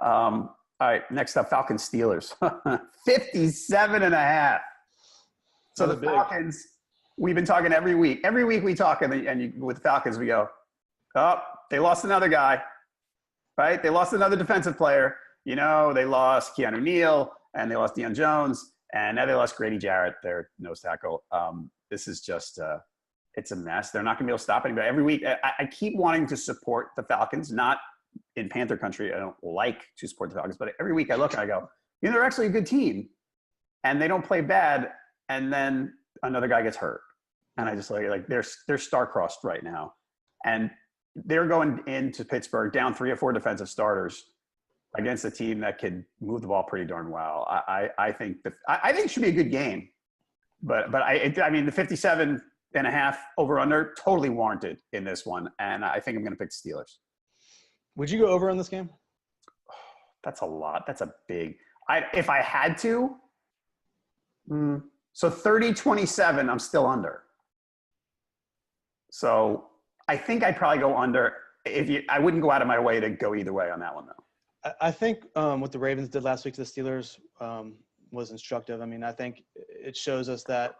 All right, next up, Falcons-Steelers. 57.5. So the Falcons, we've been talking every week. Every week we talk, with the Falcons, we go, oh, they lost another guy, right? They lost another defensive player. You know, they lost Keanu Neal, and they lost Deion Jones, and now they lost Grady Jarrett, their nose tackle. This is just it's a mess. They're not going to be able to stop anybody. Every week, I keep wanting to support the Falcons, not in Panther country. I don't like to support the Falcons, but every week I look and I go, you know, they're actually a good team, and they don't play bad, and then another guy gets hurt. And I just like they're star-crossed right now. And they're going into Pittsburgh down 3 or 4 defensive starters against a team that could move the ball pretty darn well. I think it should be a good game. But I mean, the 57.5 over-under, totally warranted in this one. And I think I'm going to pick the Steelers. Would you go over on this game? That's a lot. That's a big – if I had to so 30-27, I'm still under. So I think I'd probably go under. I wouldn't go out of my way to go either way on that one, though. I think what the Ravens did last week to the Steelers was instructive. I mean, I think it shows us that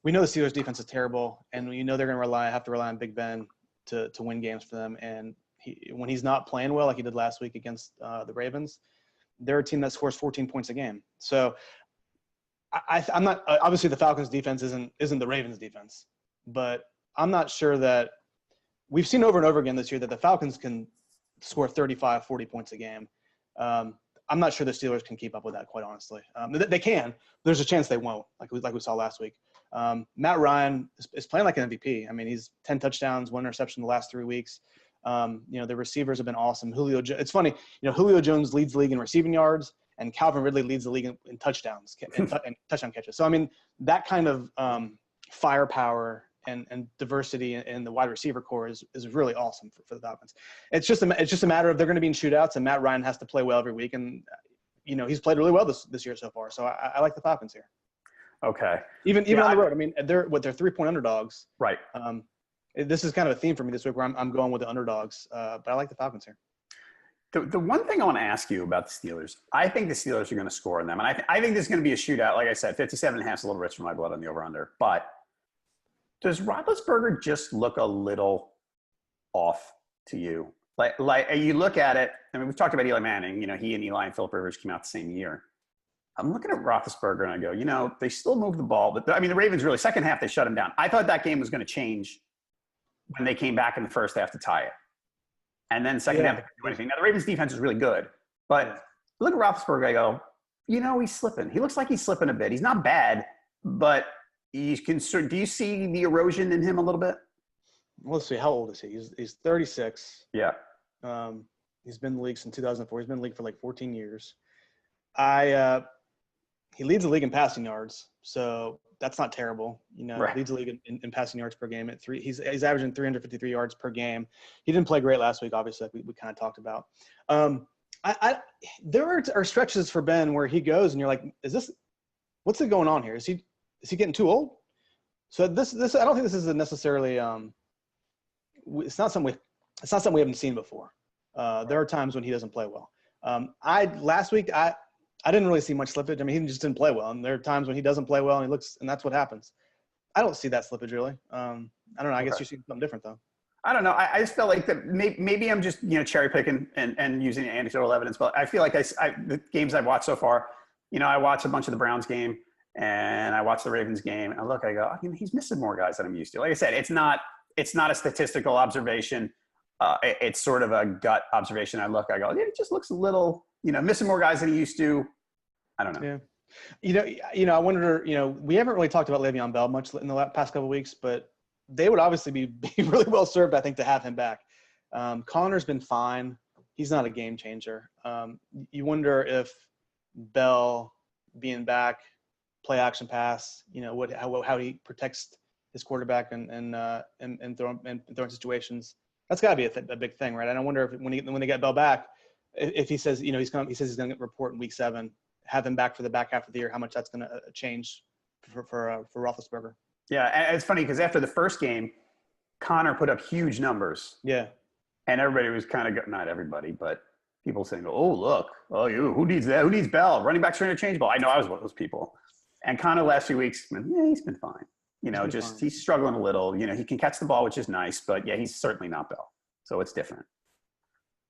we know the Steelers' defense is terrible, and we know they're going to have to rely on Big Ben to win games for them. And when he's not playing well like he did last week against the Ravens, they're a team that scores 14 points a game. So I'm not – obviously the Falcons' defense isn't the Ravens' defense, but I'm not sure that – we've seen over and over again this year that the Falcons can score 35, 40 points a game. I'm not sure the Steelers can keep up with that, quite honestly. They can. There's a chance they won't, like we saw last week. Matt Ryan is playing like an MVP. I mean, he's 10 touchdowns, 1 interception the last 3 weeks. The receivers have been awesome. It's funny, Julio Jones leads the league in receiving yards, and Calvin Ridley leads the league in touchdowns and touchdown catches. So, I mean, that kind of firepower and diversity in the wide receiver core is really awesome for the Falcons. It's just a matter of they're going to be in shootouts, and Matt Ryan has to play well every week. And, he's played really well this year so far. So I like the Falcons here. Okay. Even on the road. I mean, they're 3-point underdogs. Right. This is kind of a theme for me this week where I'm going with the underdogs, but I like the Falcons here. The one thing I want to ask you about the Steelers, I think the Steelers are going to score on them. And I think this is going to be a shootout. Like I said, 57.5 is a little rich for my blood on the over-under. But does Roethlisberger just look a little off to you? Like you look at it, I mean, we've talked about Eli Manning. He and Eli and Philip Rivers came out the same year. I'm looking at Roethlisberger and I go, they still move the ball. But, the Ravens really, second half, they shut him down. I thought that game was going to change when they came back in the first half to tie it. And then second half, they couldn't do anything. Now, the Ravens' defense is really good. But look at Roethlisberger, I go, he's slipping. He looks like he's slipping a bit. He's not bad, but he's concerned. Do you see the erosion in him a little bit? Well, let's see. How old is he? He's 36. Yeah. He's been in the league since 2004. He's been in the league for like 14 years. He leads the league in passing yards, so that's not terrible. Right. Leads the league in passing yards per game at 3. He's averaging 353 yards per game. He didn't play great last week, obviously, like we kind of talked about. There are stretches for Ben where he goes and you're like, what's going on here? Is he getting too old? So this I don't think this is necessarily it's not something we haven't seen before. There are times when he doesn't play well. Last week I didn't really see much slippage. I mean, he just didn't play well, and there are times when he doesn't play well and and that's what happens. I don't see that slippage really. I don't know. I guess you see something different though. I don't know. I just felt like that maybe I'm just cherry picking and using anecdotal evidence, but I feel like the games I've watched so far, I watched a bunch of the Browns game and I watched the Ravens game, and I go, he's missing more guys than I'm used to. Like I said, it's not a statistical observation. It's sort of a gut observation. I go, it just looks a little, missing more guys than he used to. I don't know. Yeah. I wonder, we haven't really talked about Le'Veon Bell much in the past couple of weeks, but they would obviously be really well served, I think, to have him back. Connor's been fine. He's not a game changer. You wonder if Bell being back, play action pass, how he protects his quarterback and throwing situations. That's got to be a big thing, right? And I wonder if when they get Bell back, if he says he says he's going to report in week 7, have him back for the back half of the year, how much that's going to change for Roethlisberger. Yeah, and it's funny because after the first game, Connor put up huge numbers. Yeah. And everybody was kind of – not everybody, but people saying, "Oh, look, who needs that? Who needs Bell? Running backs are interchangeable." I know I was one of those people. And kind of last few weeks, yeah, he's been fine. He's struggling a little. He can catch the ball, which is nice, but yeah, he's certainly not Bell. So it's different.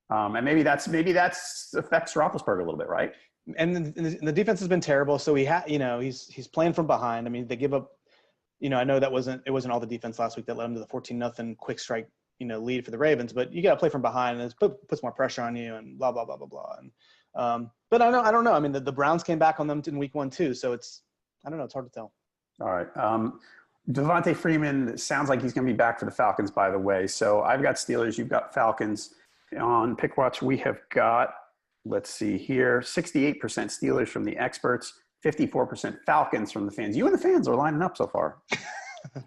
And maybe that's affects Roethlisberger a little bit, right? And the defense has been terrible. So he's playing from behind. I mean, they give up. I know it wasn't all the defense last week that led them to the 14-0 quick strike lead for the Ravens, but you got to play from behind, and it puts more pressure on you, and blah blah blah blah blah. And but I don't know. I mean, the Browns came back on them in week 1 too, so I don't know. It's hard to tell. All right. Devontae Freeman sounds like he's going to be back for the Falcons, by the way. So I've got Steelers. You've got Falcons. On Pick Watch, we have got, let's see here, 68% Steelers from the experts, 54% Falcons from the fans. You and the fans are lining up so far.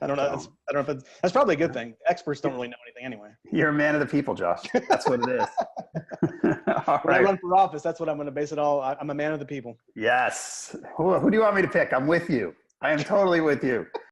I don't know. I don't know if that's probably a good thing. Experts don't really know anything anyway. You're a man of the people, Josh. That's what it is. When I run for office, that's what I'm going to base it all. I'm a man of the people. Yes. Who do you want me to pick? I'm with you. I am totally with you.